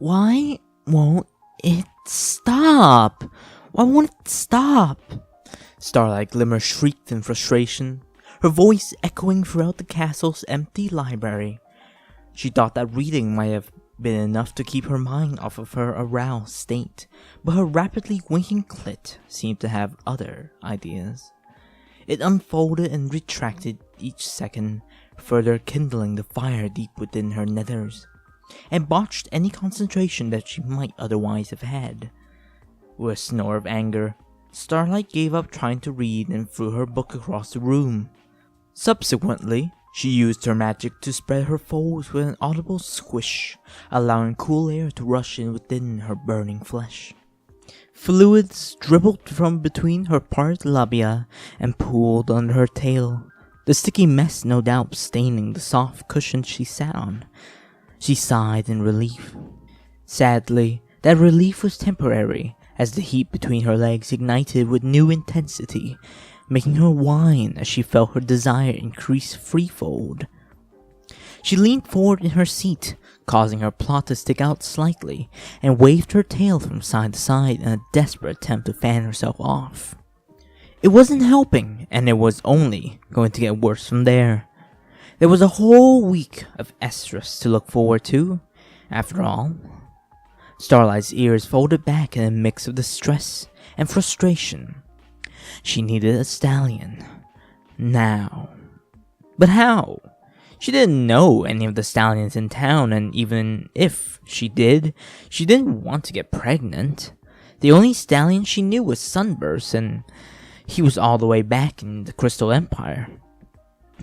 Why won't it stop? Why won't it stop? Starlight Glimmer shrieked in frustration, her voice echoing throughout the castle's empty library. She thought that reading might have been enough to keep her mind off of her aroused state, but her rapidly winking clit seemed to have other ideas. It unfolded and retracted each second, further kindling the fire deep within her nethers, and botched any concentration that she might otherwise have had. With a snore of anger, Starlight gave up trying to read and threw her book across the room. Subsequently, she used her magic to spread her folds with an audible squish, allowing cool air to rush in within her burning flesh. Fluids dribbled from between her parted labia and pooled under her tail, the sticky mess no doubt staining the soft cushion she sat on. She sighed in relief. Sadly, that relief was temporary, as the heat between her legs ignited with new intensity, making her whine as she felt her desire increase threefold. She leaned forward in her seat, causing her plot to stick out slightly, and waved her tail from side to side in a desperate attempt to fan herself off. It wasn't helping, and it was only going to get worse from there. There was a whole week of Estrus to look forward to, after all. Starlight's ears folded back in a mix of distress and frustration. She needed a stallion. Now. But how? She didn't know any of the stallions in town, and even if she did, she didn't want to get pregnant. The only stallion she knew was Sunburst, and he was all the way back in the Crystal Empire.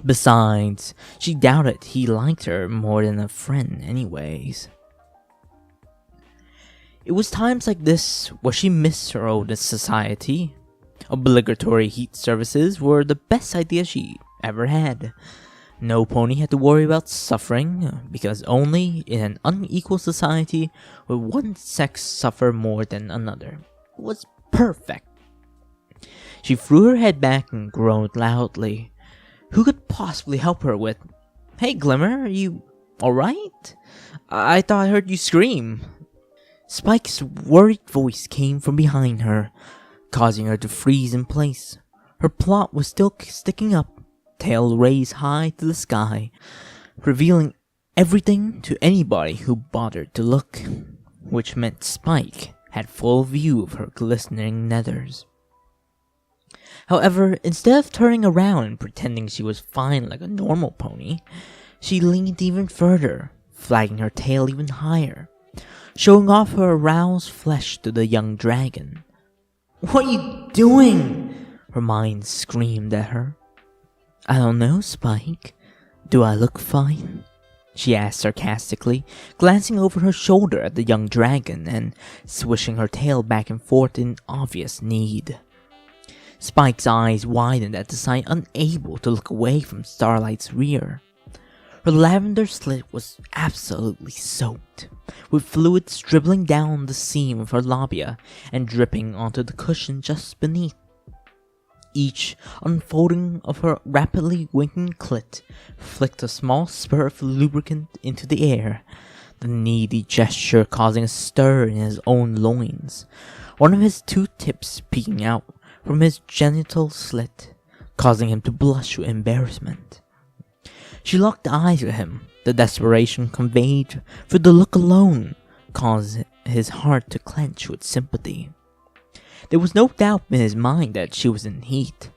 Besides, she doubted he liked her more than a friend anyways. It was times like this where she missed her old society. Obligatory heat services were the best idea she ever had. No pony had to worry about suffering, because only in an unequal society would one sex suffer more than another. It was perfect. She threw her head back and groaned loudly. Who could possibly help her with, "Hey Glimmer, are you alright? I thought I heard you scream." Spike's worried voice came from behind her, causing her to freeze in place. Her plot was still sticking up, tail raised high to the sky, revealing everything to anybody who bothered to look, which meant Spike had full view of her glistening nethers. However, instead of turning around and pretending she was fine like a normal pony, she leaned even further, flagging her tail even higher, showing off her aroused flesh to the young dragon. "What are you doing?" her mind screamed at her. "I don't know, Spike. Do I look fine?" she asked sarcastically, glancing over her shoulder at the young dragon and swishing her tail back and forth in obvious need. Spike's eyes widened at the sight, unable to look away from Starlight's rear. Her lavender slit was absolutely soaked, with fluids dribbling down the seam of her labia and dripping onto the cushion just beneath. Each unfolding of her rapidly winking clit flicked a small spurt of lubricant into the air, the needy gesture causing a stir in his own loins, one of his two tips peeking out from his genital slit, causing him to blush with embarrassment. She locked eyes with him. The desperation conveyed through the look alone caused his heart to clench with sympathy. There was no doubt in his mind that she was in heat,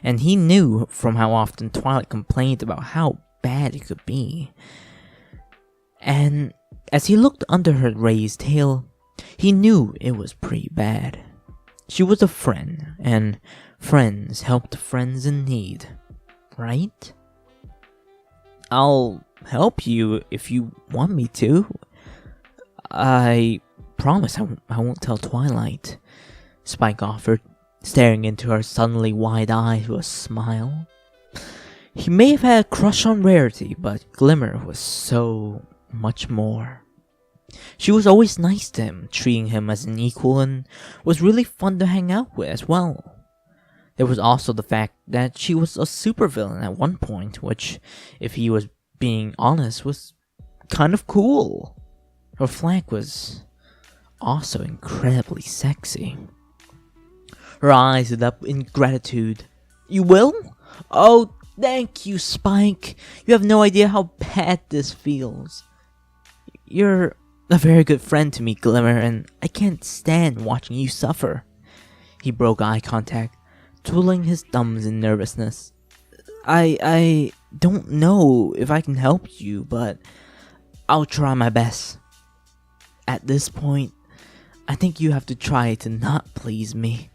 and he knew from how often Twilight complained about how bad it could be. And as he looked under her raised tail, he knew it was pretty bad. She was a friend, and friends helped friends in need, right? "I'll help you if you want me to. I promise I won't tell Twilight," Spike offered, staring into her suddenly wide eyes with a smile. He may have had a crush on Rarity, but Glimmer was so much more. She was always nice to him, treating him as an equal, and was really fun to hang out with as well. There was also the fact that she was a supervillain at one point, which, if he was being honest, was kind of cool. Her flank was also incredibly sexy. Her eyes lit up in gratitude. "You will? Oh, thank you, Spike. You have no idea how bad this feels. You're a very good friend to me, Glimmer, and I can't stand watching you suffer." He broke eye contact, twiddling his thumbs in nervousness. I don't know if I can help you, but I'll try my best. At this point, I think you have to try to not please me.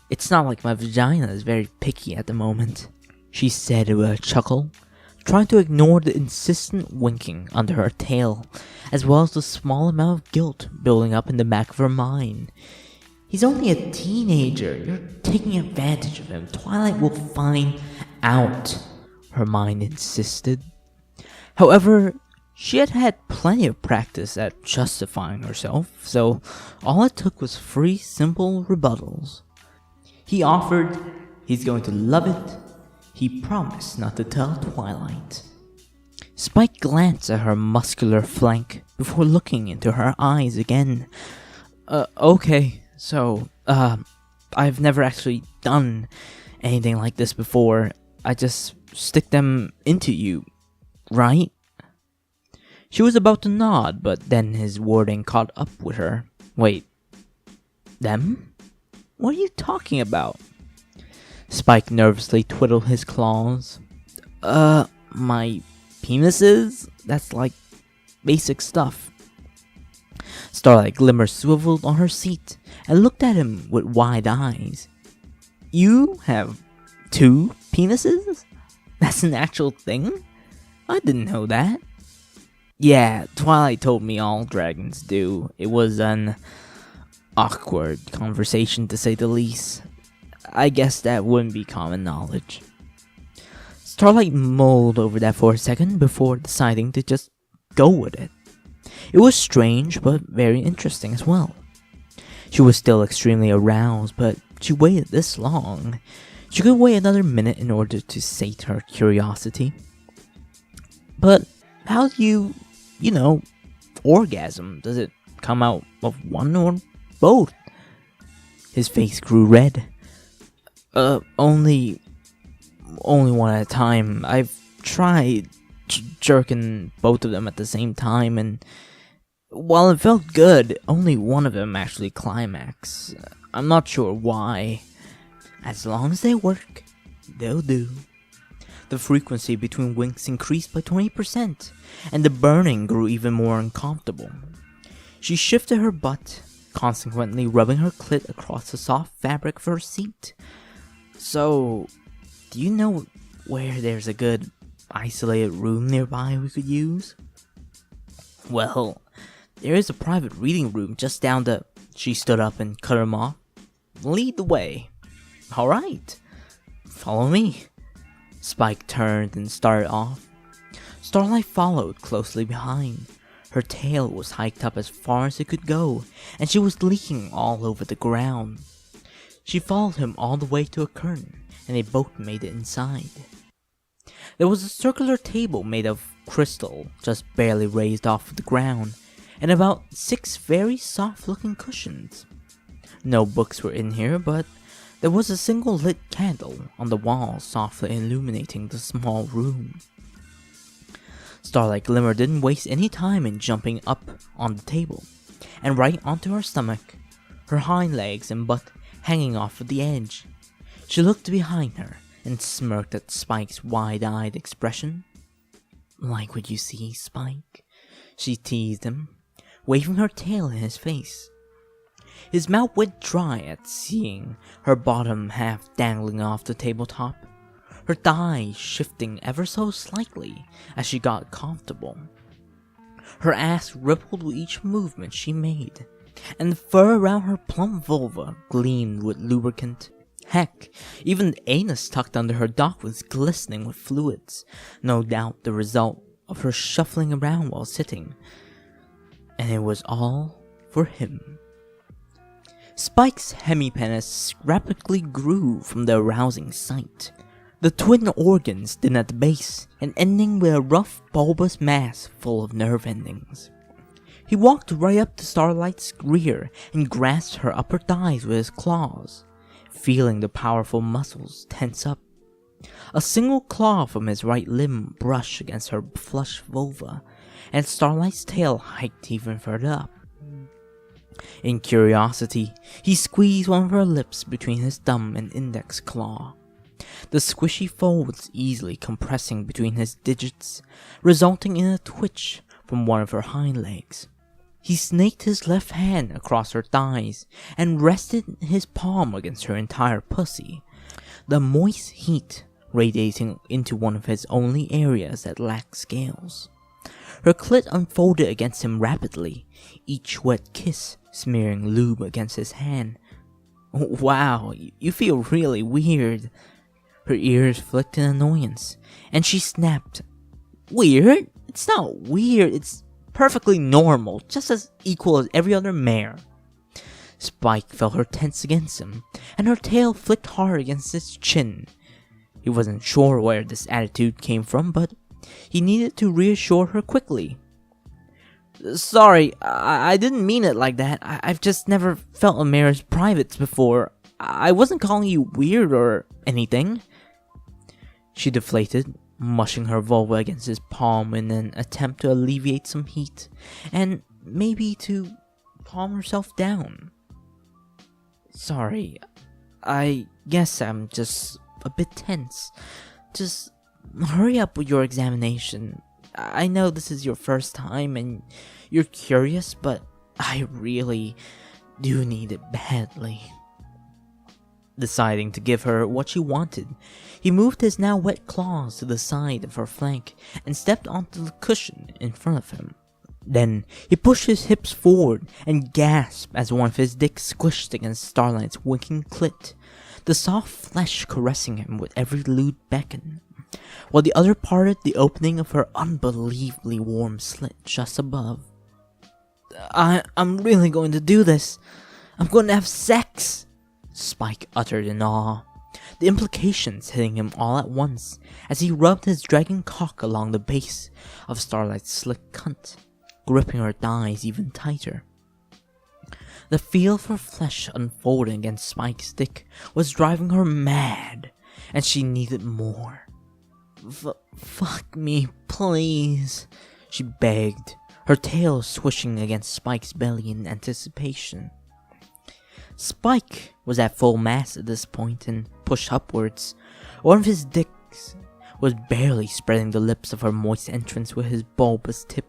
It's not like my vagina is very picky at the moment," she said with a chuckle, trying to ignore the insistent winking under her tail, as well as the small amount of guilt building up in the back of her mind. "He's only a teenager. You're taking advantage of him. Twilight will find out," her mind insisted. However, she had had plenty of practice at justifying herself, so all it took was 3 simple rebuttals. He offered he's going to love it. He promised not to tell Twilight. Spike glanced at her muscular flank before looking into her eyes again. Okay, so, I've never actually done anything like this before. I just stick them into you, right?" She was about to nod, but then his wording caught up with her. "Wait, them? What are you talking about?" Spike nervously twiddled his claws. My penises? That's like basic stuff." Starlight Glimmer swiveled on her seat and looked at him with wide eyes. "You have 2 penises? That's an actual thing? I didn't know that." "Yeah, Twilight told me all dragons do. It was an awkward conversation, to say the least. I guess that wouldn't be common knowledge." Starlight mulled over that for a second before deciding to just go with it. It was strange, but very interesting as well. She was still extremely aroused, but she waited this long. She could wait another minute in order to sate her curiosity. "But how do you orgasm? Does it come out of one or both?" His face grew red. Only one at a time. I've tried jerking both of them at the same time, and while it felt good, only one of them actually climaxed. I'm not sure why. As long as they work, they'll do." The frequency between winks increased by 20%, and the burning grew even more uncomfortable. She shifted her butt, consequently rubbing her clit across the soft fabric of her seat. "So, do you know where there's a good isolated room nearby we could use?" "Well, there is a private reading room just down the..." She stood up and cut him off. "Lead the way." "Alright, follow me." Spike turned and started off. Starlight followed closely behind. Her tail was hiked up as far as it could go, and she was leaking all over the ground. She followed him all the way to a curtain, and they both made it inside. There was a circular table made of crystal, just barely raised off the ground, and about 6 very soft-looking cushions. No books were in here, but there was a single lit candle on the wall softly illuminating the small room. Starlight Glimmer didn't waste any time in jumping up on the table, and right onto her stomach, her hind legs and butt hanging off of the edge. She looked behind her and smirked at Spike's wide-eyed expression. "Like what you see, Spike?" she teased him, waving her tail in his face. His mouth went dry at seeing her bottom half dangling off the tabletop, her thighs shifting ever so slightly as she got comfortable. Her ass rippled with each movement she made, and the fur around her plump vulva gleamed with lubricant. Heck, even the anus tucked under her dock was glistening with fluids, no doubt the result of her shuffling around while sitting. And it was all for him. Spike's hemipenes rapidly grew from the arousing sight, the twin organs thin at the base and ending with a rough bulbous mass full of nerve endings. He walked right up to Starlight's rear and grasped her upper thighs with his claws, feeling the powerful muscles tense up. A single claw from his right limb brushed against her flush vulva, and Starlight's tail hiked even further up. In curiosity, he squeezed one of her lips between his thumb and index claw, the squishy folds easily compressing between his digits, resulting in a twitch from one of her hind legs. He snaked his left hand across her thighs and rested his palm against her entire pussy, the moist heat radiating into one of his only areas that lacked scales. Her clit unfolded against him rapidly, each wet kiss smearing lube against his hand. Wow, you feel really weird. Her ears flicked in annoyance, and she snapped. Weird? It's not weird, it's perfectly normal, just as equal as every other mare. Spike felt her tense against him, and her tail flicked hard against his chin. He wasn't sure where this attitude came from, but he needed to reassure her quickly. Sorry, I didn't mean it like that. I've just never felt a mare's privates before. I wasn't calling you weird or anything. She deflated, mushing her vulva against his palm in an attempt to alleviate some heat, and maybe to calm herself down. Sorry, I guess I'm just a bit tense. Just hurry up with your examination. I know this is your first time and you're curious, but I really do need it badly. Deciding to give her what she wanted, he moved his now wet claws to the side of her flank and stepped onto the cushion in front of him. Then he pushed his hips forward and gasped as one of his dicks squished against Starlight's winking clit, the soft flesh caressing him with every lewd beckon, while the other parted the opening of her unbelievably warm slit just above. I'm really going to do this. I'm going to have sex, Spike uttered in awe, the implications hitting him all at once as he rubbed his dragging cock along the base of Starlight's slick cunt, gripping her thighs even tighter. The feel of her flesh unfolding against Spike's dick was driving her mad, and she needed more. Fuck me, please, she begged, her tail swishing against Spike's belly in anticipation. Spike was at full mass at this point and pushed upwards. One of his dicks was barely spreading the lips of her moist entrance with his bulbous tip.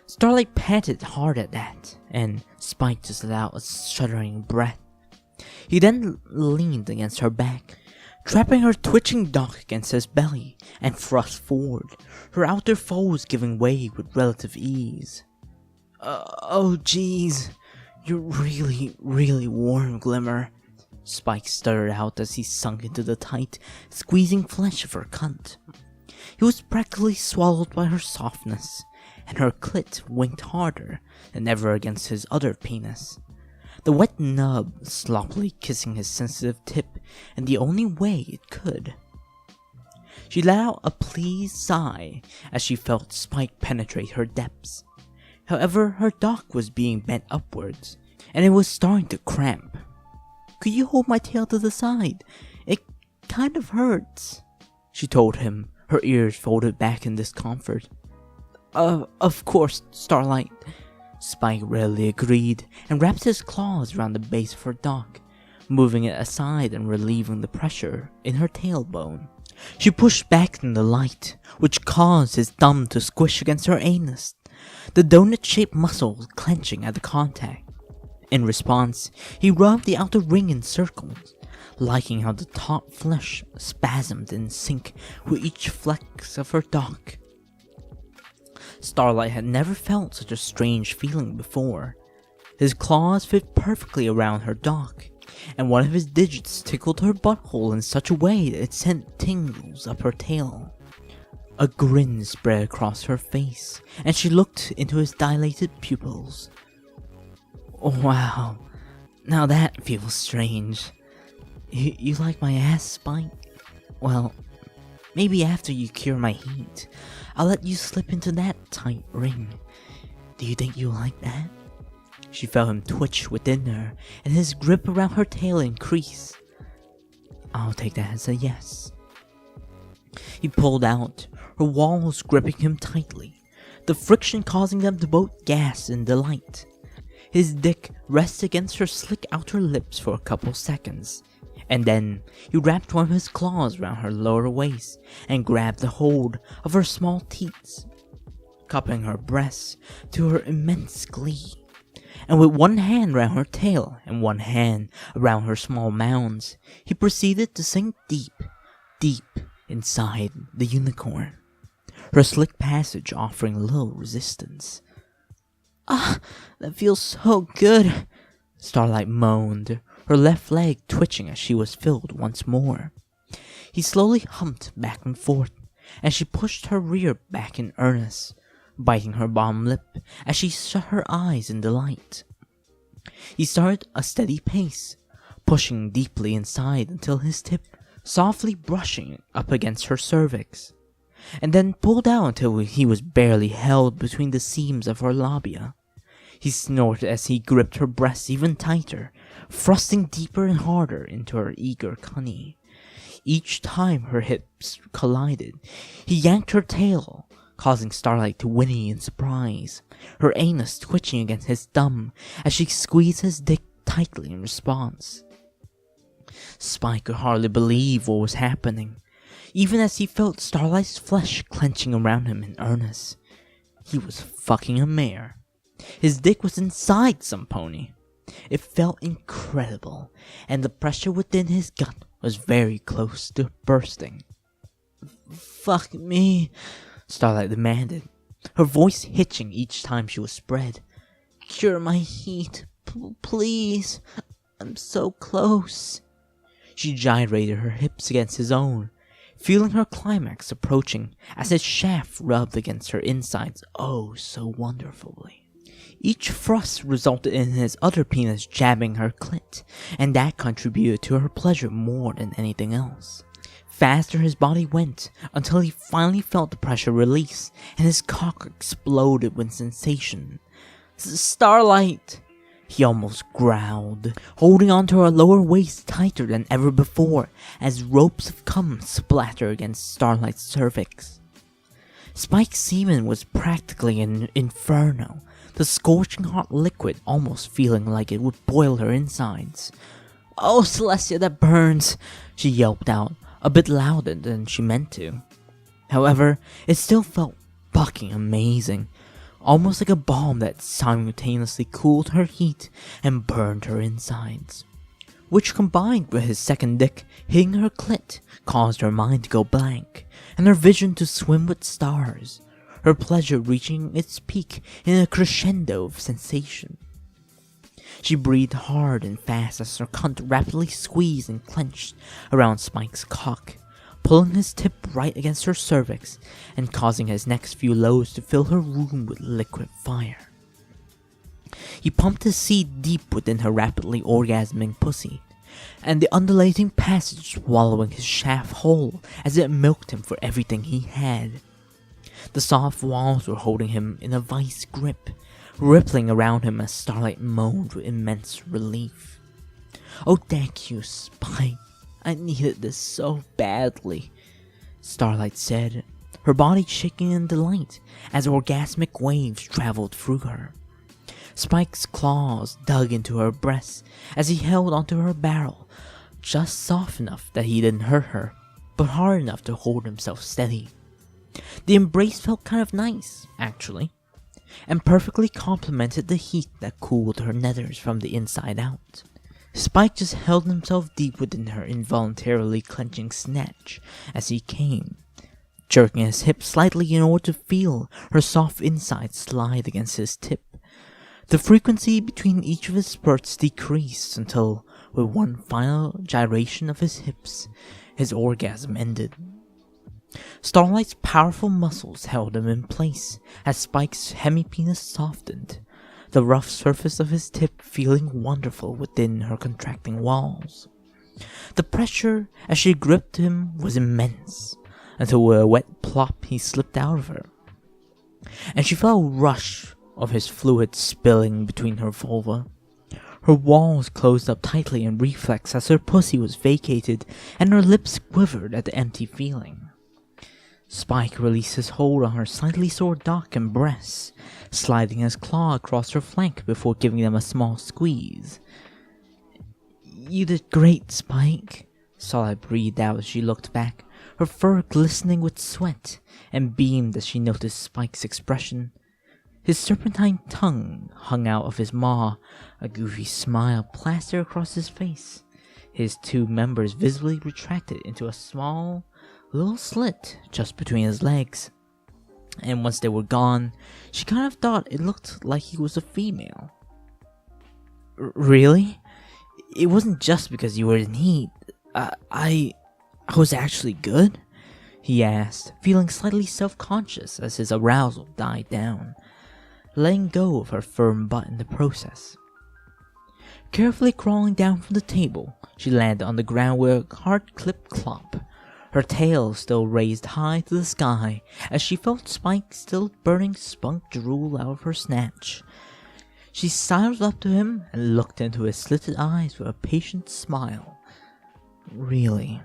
Starlight panted hard at that, and Spike just let out a shuddering breath. He then leaned against her back, trapping her twitching dock against his belly, and thrust forward, her outer folds giving way with relative ease. Oh jeez, you're really, really warm, Glimmer, Spike stuttered out as he sunk into the tight, squeezing flesh of her cunt. He was practically swallowed by her softness, and her clit winked harder than ever against his other penis, the wet nub sloppily kissing his sensitive tip in the only way it could. She let out a pleased sigh as she felt Spike penetrate her depths. However, her dock was being bent upwards, and it was starting to cramp. Could you hold my tail to the side? It kind of hurts, she told him, her ears folded back in discomfort. Of course, Starlight, Spike readily agreed and wrapped his claws around the base of her dock, moving it aside and relieving the pressure in her tailbone. She pushed back in the light, which caused his thumb to squish against her anus, the donut-shaped muscles clenching at the contact. In response, he rubbed the outer ring in circles, liking how the taut flesh spasmed in sync with each flex of her dock. Starlight had never felt such a strange feeling before. His claws fit perfectly around her dock, and one of his digits tickled her butthole in such a way that it sent tingles up her tail. A grin spread across her face, and she looked into his dilated pupils. Wow, now that feels strange. You like my ass, Spike? Well, maybe after you cure my heat, I'll let you slip into that tight ring. Do you think you like that? She felt him twitch within her, and his grip around her tail increase. I'll take that as a yes. He pulled out, her walls gripping him tightly, the friction causing them to both gasp in delight. His dick rests against her slick outer lips for a couple seconds, and then he wrapped one of his claws around her lower waist and grabbed a hold of her small teats, cupping her breasts to her immense glee. And with one hand around her tail and one hand around her small mounds, he proceeded to sink deep, deep inside the unicorn, her slick passage offering little resistance. Ah, that feels so good, Starlight moaned, her left leg twitching as she was filled once more. He slowly humped back and forth, and she pushed her rear back in earnest, biting her bottom lip as she shut her eyes in delight. He started a steady pace, pushing deeply inside until his tip softly brushing up against her cervix, and then pulled out until he was barely held between the seams of her labia. He snorted as he gripped her breasts even tighter, thrusting deeper and harder into her eager cunny. Each time her hips collided, he yanked her tail, causing Starlight to whinny in surprise, her anus twitching against his thumb as she squeezed his dick tightly in response. Spike could hardly believe what was happening, even as he felt Starlight's flesh clenching around him in earnest. He was fucking a mare. His dick was inside some pony. It felt incredible, and the pressure within his gut was very close to bursting. Fuck me, Starlight demanded, her voice hitching each time she was spread. Cure my heat, please. I'm so close. She gyrated her hips against his own, feeling her climax approaching as his shaft rubbed against her insides oh so wonderfully. Each thrust resulted in his other penis jabbing her clit, and that contributed to her pleasure more than anything else. Faster his body went, until he finally felt the pressure release, and his cock exploded with sensation. Starlight! He almost growled, holding onto her lower waist tighter than ever before, as ropes of cum splattered against Starlight's cervix. Spike's semen was practically an inferno, the scorching hot liquid almost feeling like it would boil her insides. Oh, Celestia, that burns! She yelped out, a bit louder than she meant to. However, it still felt fucking amazing, almost like a bomb that simultaneously cooled her heat and burned her insides, which combined with his second dick hitting her clit caused her mind to go blank, and her vision to swim with stars, her pleasure reaching its peak in a crescendo of sensation. She breathed hard and fast as her cunt rapidly squeezed and clenched around Spike's cock, pulling his tip right against her cervix and causing his next few loads to fill her room with liquid fire. He pumped his seed deep within her rapidly orgasming pussy, and the undulating passage swallowing his shaft whole as it milked him for everything he had. The soft walls were holding him in a vice grip, rippling around him as Starlight moaned with immense relief. Oh, thank you, Spike. I needed this so badly, Starlight said, her body shaking in delight as orgasmic waves traveled through her. Spike's claws dug into her breasts as he held onto her barrel, just soft enough that he didn't hurt her, but hard enough to hold himself steady. The embrace felt kind of nice, actually, and perfectly complemented the heat that cooled her nethers from the inside out. Spike just held himself deep within her involuntarily clenching snatch as he came, jerking his hip slightly in order to feel her soft inside slide against his tip. The frequency between each of his spurts decreased until, with one final gyration of his hips, his orgasm ended. Starlight's powerful muscles held him in place as Spike's hemipenes softened, the rough surface of his tip feeling wonderful within her contracting walls. The pressure as she gripped him was immense, until with a wet plop he slipped out of her, and she felt a rush of his fluid spilling between her vulva. Her walls closed up tightly in reflex as her pussy was vacated and her lips quivered at the empty feeling. Spike released his hold on her slightly sore dock and breasts, sliding his claw across her flank before giving them a small squeeze. "You did great, Spike," Starlight breathed out as she looked back, her fur glistening with sweat, and beamed as she noticed Spike's expression. His serpentine tongue hung out of his maw, a goofy smile plastered across his face. His two members visibly retracted into a small little slit just between his legs. And once they were gone, she kind of thought it looked like he was a female. "Really? It wasn't just because you were in heat. I was actually good?" he asked, feeling slightly self-conscious as his arousal died down, letting go of her firm butt in the process. Carefully crawling down from the table, she landed on the ground where a hard clipped Clop, her tail still raised high to the sky as she felt Spike still burning spunk drool out of her snatch. She sidled up to him and looked into his slitted eyes with a patient smile. "Really?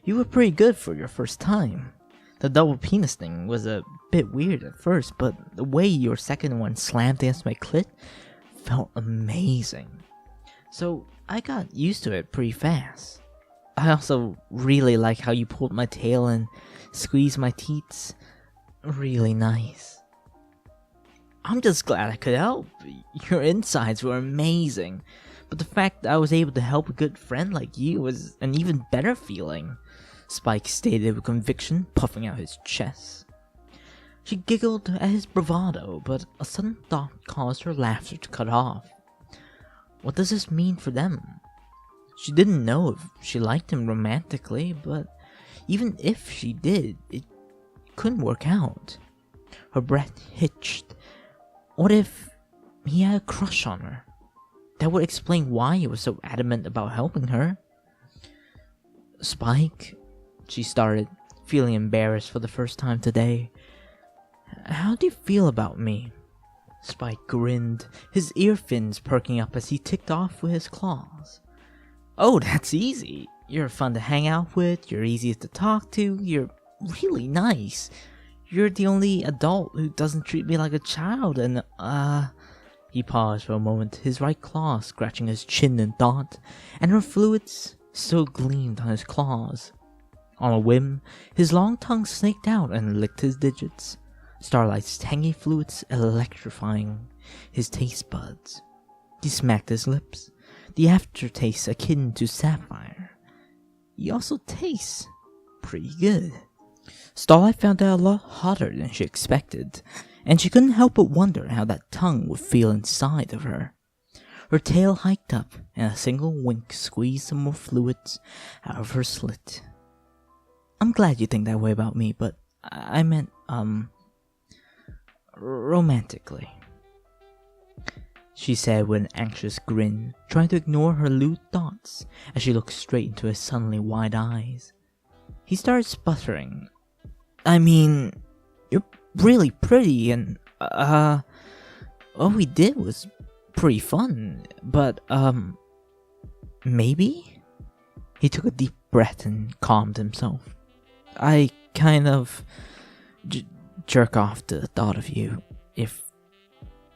You were pretty good for your first time. The double penis thing was a bit weird at first, but the way your second one slammed against my clit felt amazing. So I got used to it pretty fast. I also really like how you pulled my tail and squeezed my teats. Really nice." "I'm just glad I could help. Your insides were amazing. But the fact that I was able to help a good friend like you was an even better feeling," Spike stated with conviction, puffing out his chest. She giggled at his bravado, but a sudden thought caused her laughter to cut off. What does this mean for them? She didn't know if she liked him romantically, but even if she did, it couldn't work out. Her breath hitched. What if he had a crush on her? That would explain why he was so adamant about helping her. "Spike," she started, feeling embarrassed for the first time today. "How do you feel about me?" Spike grinned, his ear fins perking up as he ticked off with his claws. "Oh, that's easy. You're fun to hang out with, you're easy to talk to, you're really nice. You're the only adult who doesn't treat me like a child, and He paused for a moment, his right claw scratching his chin in thought, and her fluids still gleamed on his claws. On a whim, his long tongue snaked out and licked his digits, Starlight's tangy fluids electrifying his taste buds. He smacked his lips, the aftertaste akin to sapphire. He also tastes pretty good. Starlight found that a lot hotter than she expected, and she couldn't help but wonder how that tongue would feel inside of her. Her tail hiked up, and a single wink squeezed some more fluids out of her slit. "I'm glad you think that way about me, but I meant, romantically," she said with an anxious grin, trying to ignore her lewd thoughts as she looked straight into his suddenly wide eyes. He started sputtering. "I mean, you're really pretty, and, what we did was pretty fun, but, maybe?" He took a deep breath and calmed himself. "I kind of jerk off to the thought of you, if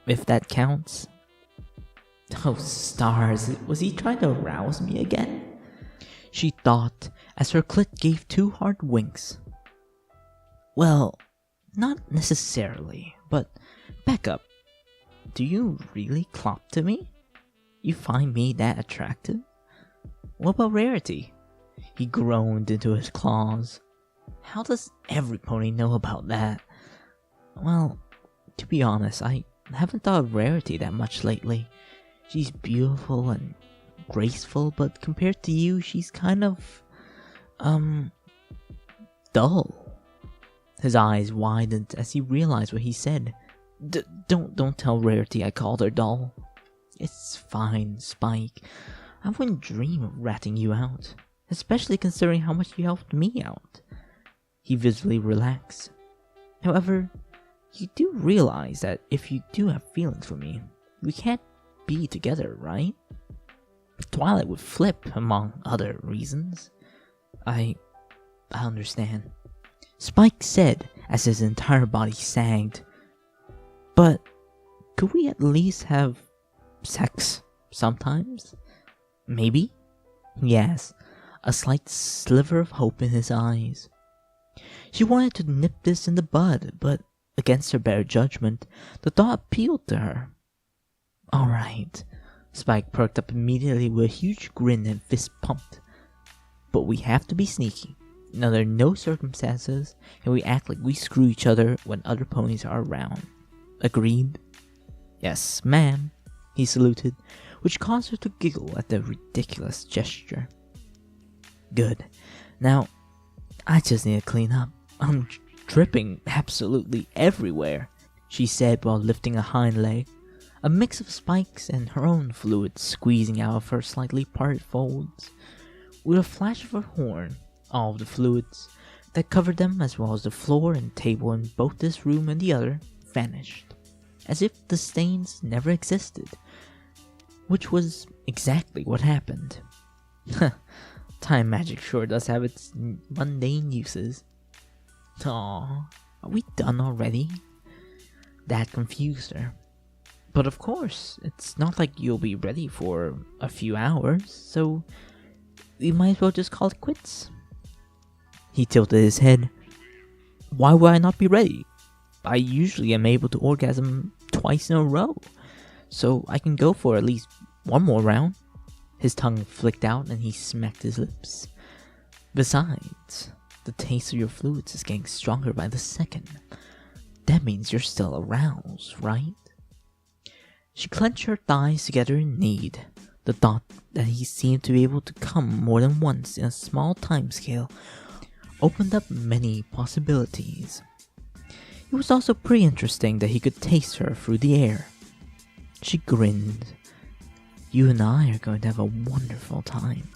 that counts." Oh, stars, was he trying to arouse me again? She thought as her clit gave two hard winks. "Well, not necessarily, but back up. Do you really clop to me? You find me that attractive? What about Rarity?" He groaned into his claws. "How does every pony know about that?" "Well, to be honest, I haven't thought of Rarity that much lately. She's beautiful and graceful, but compared to you, she's kind of, dull." His eyes widened as he realized what he said. Don't tell Rarity I called her dull." "It's fine, Spike. I wouldn't dream of ratting you out, especially considering how much you helped me out." He visibly relaxed. "However, You do realize that if you do have feelings for me, we can't be together, right? Twilight would flip, among other reasons. I understand, Spike said as his entire body sagged. But could we at least have sex sometimes? Maybe? Yes, a slight sliver of hope in his eyes. She wanted to nip this in the bud, but against her better judgment, the thought appealed to her. Alright, Spike perked up immediately with a huge grin and fist pumped. But we have to be sneaky. Under no circumstances can we act like we screw each other when other ponies are around. Agreed? Yes, ma'am, he saluted, which caused her to giggle at the ridiculous gesture. Good. Now, I just need to clean up. I'm dripping absolutely everywhere, she said while lifting a hind leg, a mix of Spike's and her own fluid squeezing out of her slightly parted folds. With a flash of her horn, all of the fluids that covered them, as well as the floor and table in both this room and the other, vanished, as if the stains never existed, which was exactly what happened. Time magic sure does have its mundane uses. Aw, are we done already? That confused her. But of course, it's not like you'll be ready for a few hours, so we might as well just call it quits. He tilted his head. Why would I not be ready? I usually am able to orgasm twice in a row, so I can go for at least one more round. His tongue flicked out and he smacked his lips. Besides, the taste of your fluids is getting stronger by the second. That means you're still aroused, right? She clenched her thighs together in need. The thought that he seemed to be able to come more than once in a small time scale opened up many possibilities. It was also pretty interesting that he could taste her through the air. She grinned. You and I are going to have a wonderful time.